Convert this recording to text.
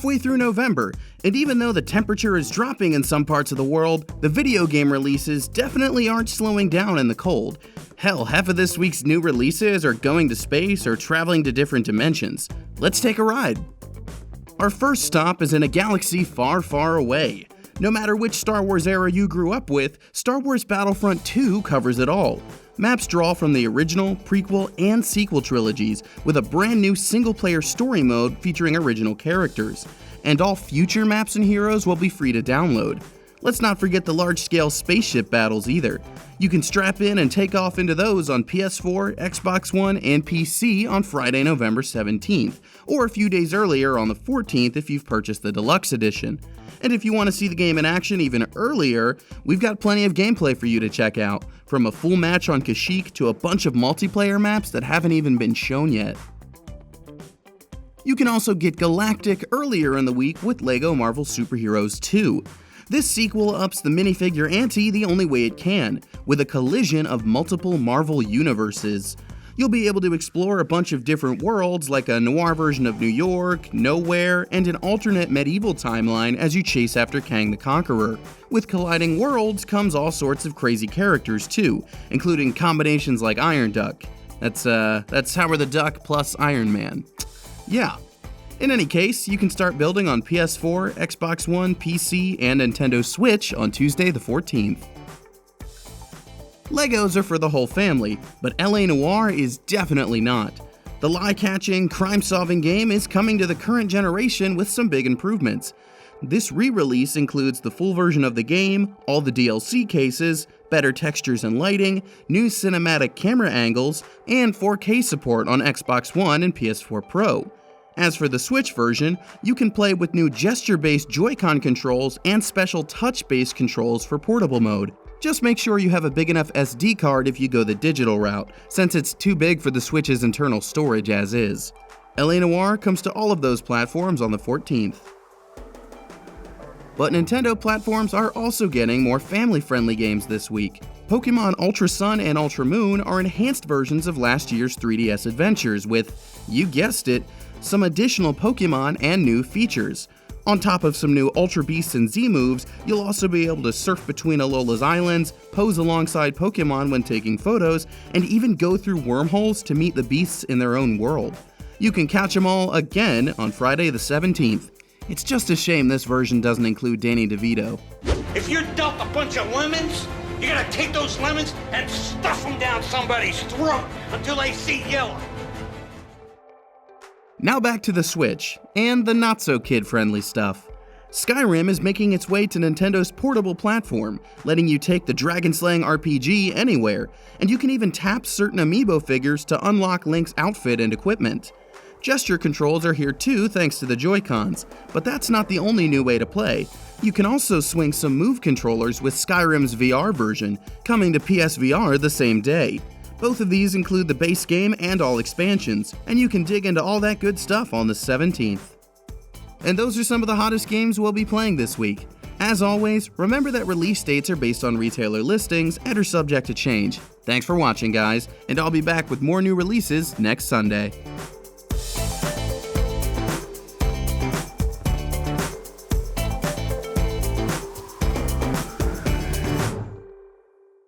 halfway through November, and even though the temperature is dropping in some parts of the world, the video game releases definitely aren't slowing down in the cold. Hell, half of this week's new releases are going to space or traveling to different dimensions. Let's take a ride. Our first stop is in a galaxy far, far away. No matter which Star Wars era you grew up with, Star Wars Battlefront 2 covers it all. Maps draw from the original, prequel, and sequel trilogies, with a brand new single-player story mode featuring original characters. And all future maps and heroes will be free to download. Let's not forget the large-scale spaceship battles either. You can strap in and take off into those on PS4, Xbox One, and PC on Friday, November 17th, or a few days earlier on the 14th if you've purchased the Deluxe Edition. And if you want to see the game in action even earlier, we've got plenty of gameplay for you to check out, from a full match on Kashyyyk to a bunch of multiplayer maps that haven't even been shown yet. You can also get Galactic earlier in the week with LEGO Marvel Super Heroes 2. This sequel ups the minifigure ante the only way it can, with a collision of multiple Marvel universes. You'll be able to explore a bunch of different worlds, like a noir version of New York, Nowhere, and an alternate medieval timeline as you chase after Kang the Conqueror. With colliding worlds comes all sorts of crazy characters too, including combinations like Iron Duck. That's Howard the Duck plus Iron Man. Yeah. In any case, you can start building on PS4, Xbox One, PC, and Nintendo Switch on Tuesday the 14th. Legos are for the whole family, but LA Noire is definitely not. The lie-catching, crime-solving game is coming to the current generation with some big improvements. This re-release includes the full version of the game, all the DLC cases, better textures and lighting, new cinematic camera angles, and 4K support on Xbox One and PS4 Pro. As for the Switch version, you can play with new gesture-based Joy-Con controls and special touch-based controls for portable mode. Just make sure you have a big enough SD card if you go the digital route, since it's too big for the Switch's internal storage as is. LA Noire comes to all of those platforms on the 14th. But Nintendo platforms are also getting more family-friendly games this week. Pokémon Ultra Sun and Ultra Moon are enhanced versions of last year's 3DS adventures with, you guessed it, some additional Pokémon and new features. On top of some new Ultra Beasts and Z moves, you'll also be able to surf between Alola's islands, pose alongside Pokémon when taking photos, and even go through wormholes to meet the beasts in their own world. You can catch them all again on Friday the 17th. It's just a shame this version doesn't include Danny DeVito. If you're dealt a bunch of lemons, you gotta take those lemons and stuff them down somebody's throat until they see yellow. Now back to the Switch, and the not-so-kid-friendly stuff. Skyrim is making its way to Nintendo's portable platform, letting you take the dragon-slaying RPG anywhere, and you can even tap certain amiibo figures to unlock Link's outfit and equipment. Gesture controls are here too thanks to the Joy-Cons, but that's not the only new way to play. You can also swing some Move controllers with Skyrim's VR version, coming to PSVR the same day. Both of these include the base game and all expansions, and you can dig into all that good stuff on the 17th. And those are some of the hottest games we'll be playing this week. As always, remember that release dates are based on retailer listings and are subject to change. Thanks for watching, guys, and I'll be back with more new releases next Sunday.